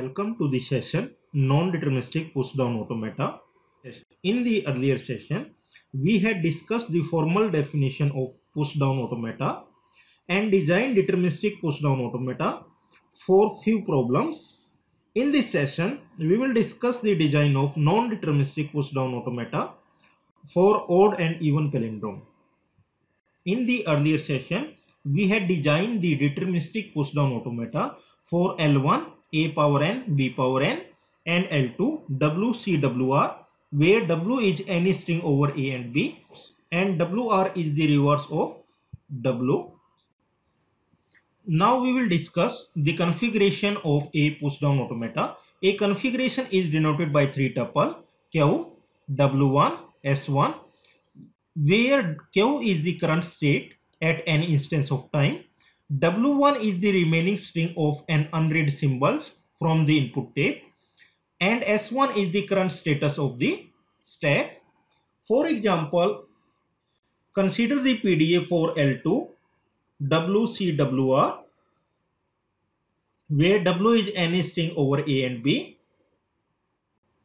Welcome to the session Non-Deterministic Push-Down Automata. In the earlier session, we had discussed the formal definition of push-down automata and designed deterministic push-down automata for few problems. In this session, we will discuss the design of non-deterministic push-down automata for odd and even palindrome. In the earlier session, we had designed the deterministic push-down automata for L1, A power n, B power n, and L2, W, C, WR, where W is any string over A and B, and WR is the reverse of W. Now we will discuss the configuration of a push-down automata. A configuration is denoted by three tuple Q, W1, S1, where Q is the current state at an instance of time. W1 is the remaining string of an unread symbols from the input tape, and S1 is the current status of the stack. For example, consider the PDA for L2, WCWR, where W is any string over A and B.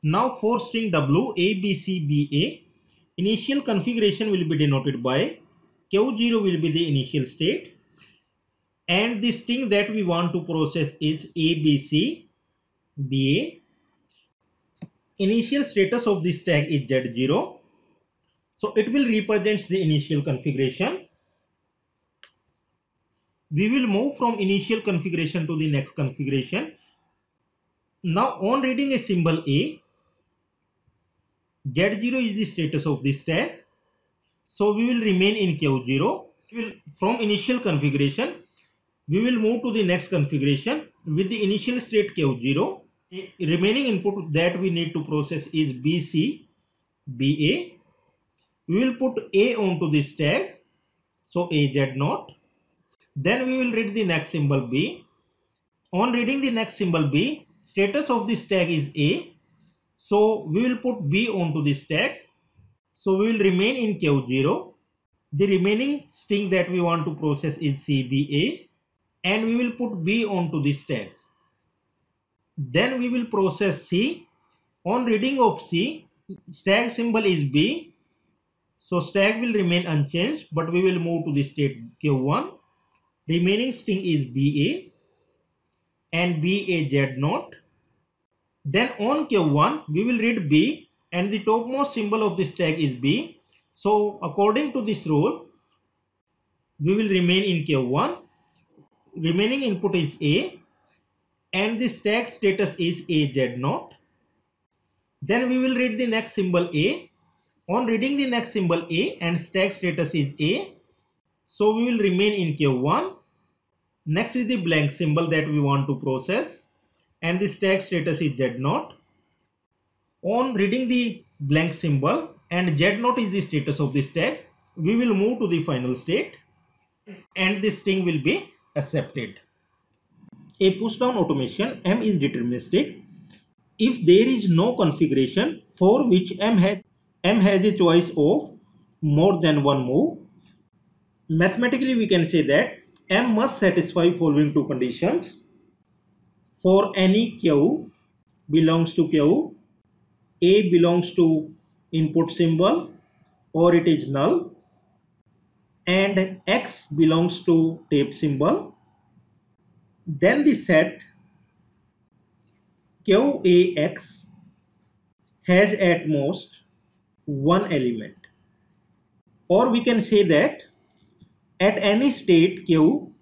Now for string W, A, B, C, B, A, initial configuration will be denoted by Q0 will be the initial state, and the string that we want to process is ABC, BA. Initial status of the stack is Z0. So it will represent the initial configuration. We will move from initial configuration to the next configuration. Now on reading a symbol A, Z0 is the status of the stack. So we will remain in Q0. From initial configuration, we will move to the next configuration with the initial state Q0. Remaining input that we need to process is BC, BA. We will put A onto the stack, so AZ0. Then we will read the next symbol B. On reading the next symbol B, status of the stack is A, so we will put B onto the stack. So we will remain in Q0. The remaining string that we want to process is CBA, and we will put B onto the stack. Then we will process C. On reading of C, stack symbol is B, so stack will remain unchanged, but we will move to the state Q1. Remaining string is BA and BAZ0. Then on Q1, we will read B, and the topmost symbol of the stack is B. So according to this rule, we will remain in Q1. Remaining input is A, and the stack status is AZ0. Then we will read the next symbol A. On reading the next symbol A, and stack status is A, so we will remain in Q1. Next is the blank symbol that we want to process, and the stack status is Z0. On reading the blank symbol, and Z0 is the status of the stack, we will move to the final state, and this string will be accepted. A push-down automation M is deterministic if there is no configuration for which M has a choice of more than one move. Mathematically, we can say that M must satisfy following two conditions. For any Q belongs to Q, A belongs to input symbol or it is null, and X belongs to tape symbol, then the set QAX has at most one element. Or we can say that at any state Q,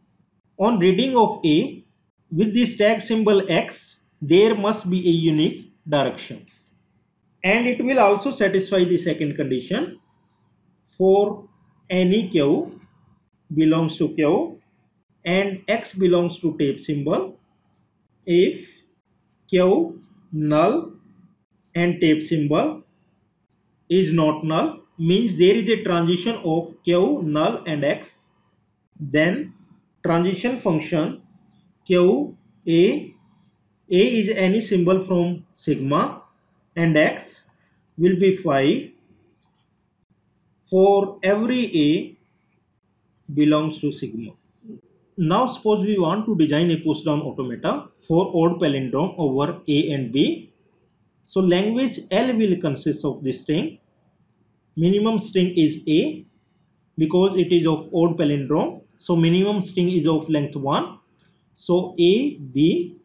on reading of A with the stack symbol X, there must be a unique direction. And it will also satisfy the second condition. For any Q belongs to Q and X belongs to tape symbol, if Q null and tape symbol is not null, means there is a transition of Q null and X, then transition function Q A is any symbol from sigma, and X will be phi for every A belongs to sigma. Now suppose we want to design a push down automata for odd palindrome over A and B. So language L will consist of this string. Minimum string is A because it is of odd palindrome. So minimum string is of length 1. So A, B,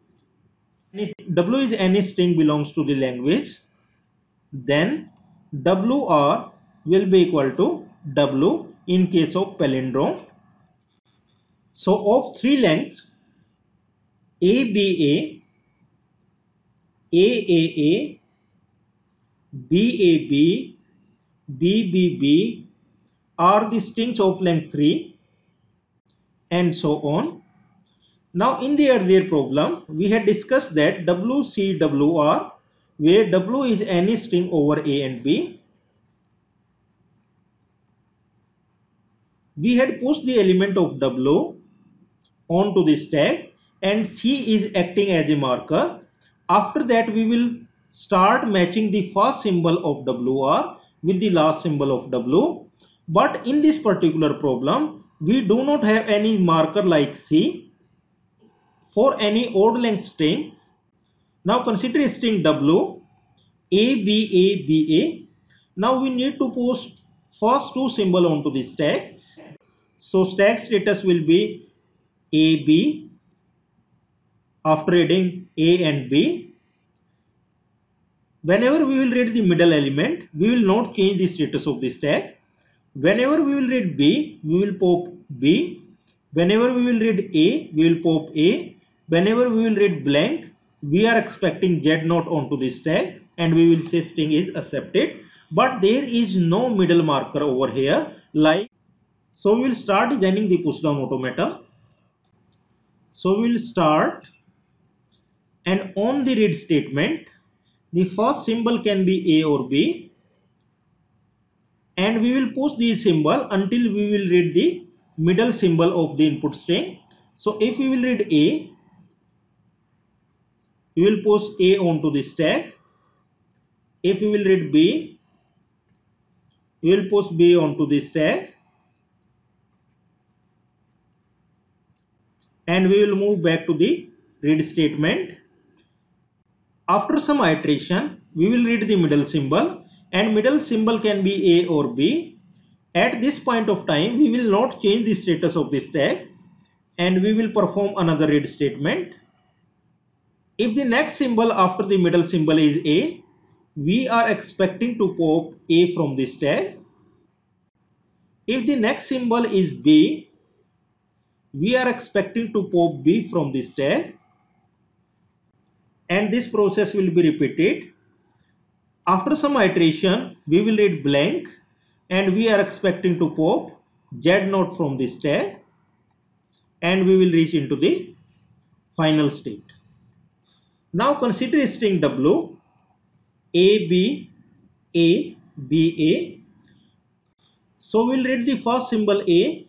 W is any string belongs to the language. Then WR will be equal to W in case of palindrome. So of three lengths ABA, AAA, BAB, BBB are the strings of length 3 and so on. Now in the earlier problem we had discussed that WCWR, where W is any string over A and B. We had pushed the element of W onto the stack and C is acting as a marker. After that we will start matching the first symbol of WR with the last symbol of W. But in this particular problem we do not have any marker like C for any odd length string. Now consider a string W, ABABA. Now we need to post first two symbols onto the stack. So stack status will be AB after adding A and B. Whenever we will read the middle element, we will not change the status of the stack. Whenever we will read B, we will pop B. Whenever we will read A, we will pop A. Whenever we will read blank, we are expecting Z0 onto the stack and we will say string is accepted. But there is no middle marker over here. So we will start designing the push down automata. So we will start, and on the read statement, the first symbol can be A or B, and we will push the symbol until we will read the middle symbol of the input string. So if we will read A, we will push A onto the stack. If we will read B, we will push B onto the stack. And we will move back to the read statement. After some iteration, we will read the middle symbol, and middle symbol can be A or B. At this point of time, we will not change the status of the stack and we will perform another read statement. If the next symbol after the middle symbol is A, we are expecting to pop A from the stack. If the next symbol is B, we are expecting to pop B from the stack, and this process will be repeated. After some iteration, we will read blank and we are expecting to pop Z0 from the stack, and we will reach into the final state. Now consider a string W, AB, A, BA. So we will read the first symbol A.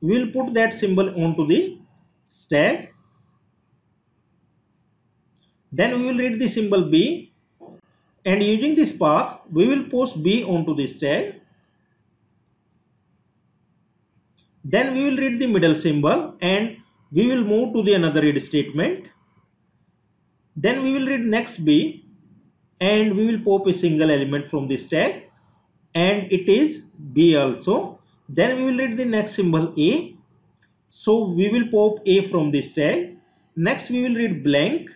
We will put that symbol onto the stack. Then we will read the symbol B, and using this path we will post B onto the stack. Then we will read the middle symbol and we will move to the another read statement. Then we will read next B and we will pop a single element from the stack, and it is B also. Then we will read the next symbol A. So we will pop A from the stack. Next we will read blank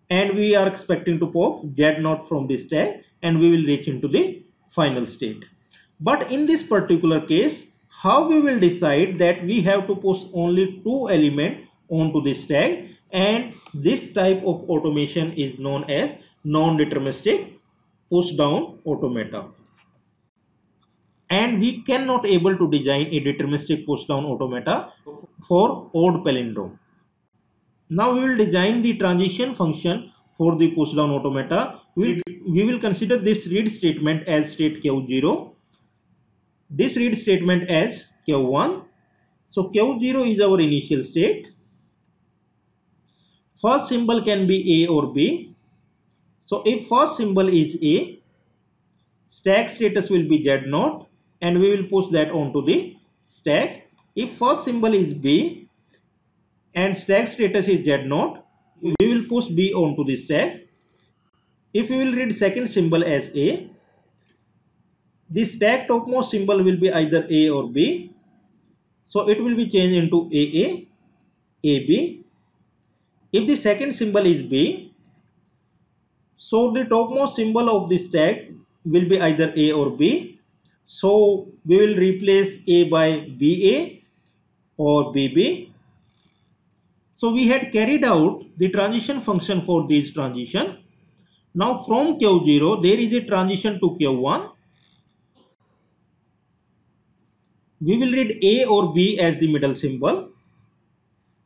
and we are expecting to pop Z0 from the stack, and we will reach into the final state. But in this particular case, how we will decide that we have to push only two elements onto the stack, and this type of automation is known as non-deterministic push down automata. And we cannot able to design a deterministic push down automata for odd palindrome. Now we will design the transition function for the push down automata. We will consider this read statement as state Q0, this read statement as Q1. So Q0 is our initial state. First symbol can be A or B. So if first symbol is A, stack status will be Z0 and we will push that onto the stack. If first symbol is B, and stack status is Z0, we will push B onto the stack. If we will read second symbol as A, the stack topmost symbol will be either A or B. So it will be changed into AA, AB. If the second symbol is B, so the topmost symbol of the stack will be either A or B. So we will replace A by BA or BB. So we had carried out the transition function for this transition. Now from Q0 there is a transition to Q1. We will read A or B as the middle symbol.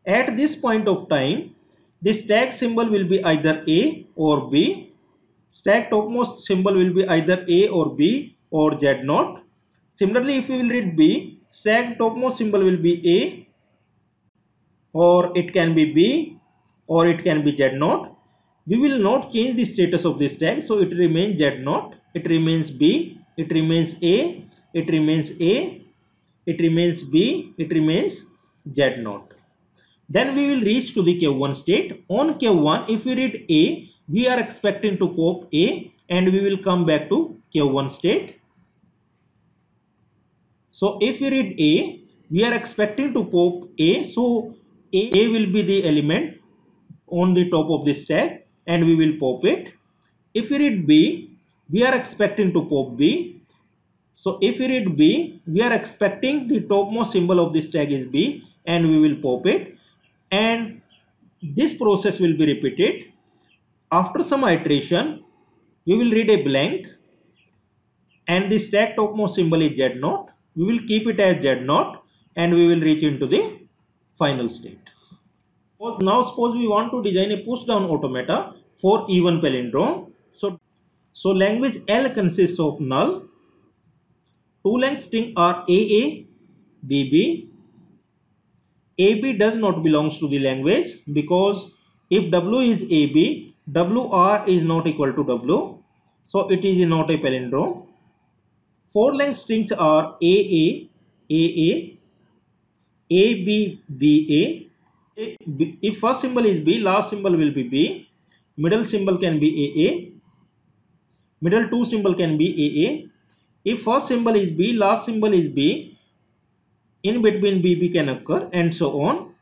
At this point of time, the stack symbol will be either A or B. Stack topmost symbol will be either A or B or Z0. Similarly, if we will read B, stack topmost symbol will be A, or it can be B, or it can be Z0. We will not change the status of the stack, so it remains Z0, it remains B, it remains A, it remains A, it remains B, it remains Z0. Then we will reach to the Q1 state. On Q1, if we read A, we are expecting to pop A and we will come back to Q1 state. So if we read A, we are expecting to pop A. So A will be the element on the top of the stack and we will pop it. If we read B, we are expecting to pop B. So if we read B, we are expecting the topmost symbol of the stack is B and we will pop it. And this process will be repeated. After some iteration, we will read a blank and the stack topmost symbol is Z0. We will keep it as Z0 and we will reach into the final state. Now suppose we want to design a push down automata for even palindrome. So language L consists of null. Two length string are AA, BB. AB does not belongs to the language because if W is AB, WR is not equal to W. So it is not a palindrome. Four length strings are AA, AA, AB, BA. If first symbol is B, last symbol will be B. Middle symbol can be AA. Middle two symbol can be AA. If first symbol is B, last symbol is B, in between BB can occur and so on.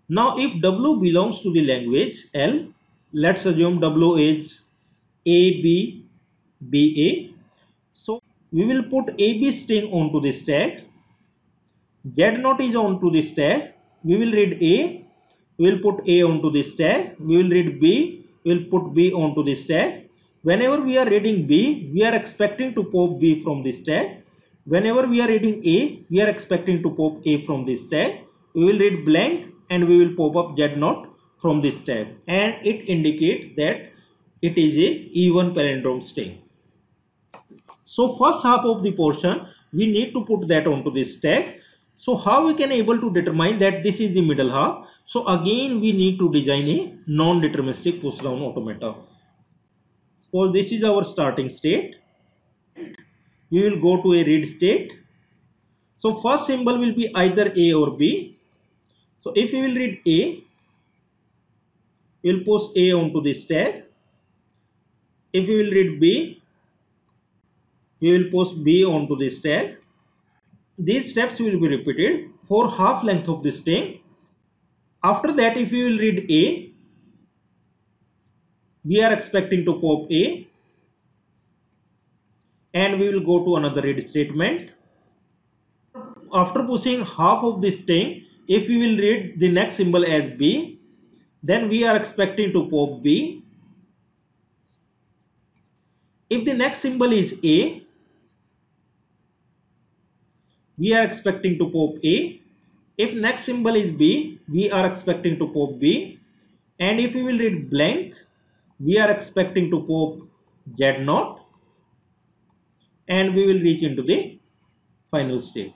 Now if W belongs to the language L, let's assume W is AB, BA. So we will put AB string onto the stack. Z0 is onto the stack. We will read A. We will put A onto the stack. We will read B. We will put B onto the stack. Whenever we are reading B, we are expecting to pop B from the stack. Whenever we are reading A, we are expecting to pop A from the stack. We will read blank and we will pop up Z0 from the stack. And it indicates that it is a even palindrome string. So first half of the portion, we need to put that onto the stack. So how we can able to determine that this is the middle half? So again, we need to design a non-deterministic push down automata. Suppose this is our starting state. We will go to a read state. So first symbol will be either A or B. So if we will read A, we will push A onto the stack. If we will read B, we will push B onto the stack. These steps will be repeated for half length of the string. After that, if we will read A, we are expecting to pop A and we will go to another read statement. After pushing half of this string, if we will read the next symbol as B, then we are expecting to pop B. If the next symbol is A, we are expecting to pop A. If next symbol is B, we are expecting to pop B. And if we will read blank, we are expecting to pop Z0 and we will reach into the final state.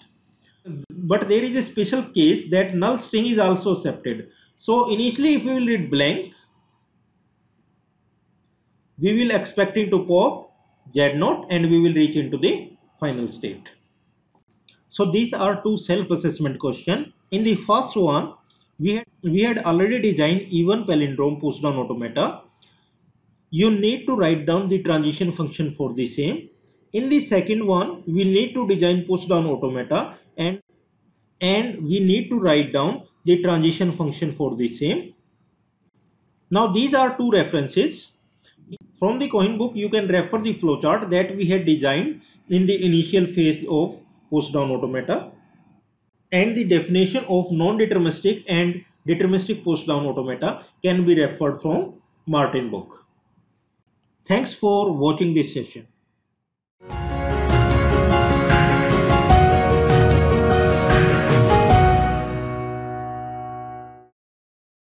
But there is a special case that null string is also accepted. So initially if we will read blank, we will expecting to pop Z0 and we will reach into the final state. So these are two self-assessment questions. In the first one, We had already designed even palindrome push down automata. You need to write down the transition function for the same. In the second one, we need to design push down automata and we need to write down the transition function for the same. Now these are two references. From the Cohen book, you can refer the flowchart that we had designed in the initial phase of push down automata, and the definition of non-deterministic and deterministic push down automata can be referred from Martin book. Thanks for watching this session.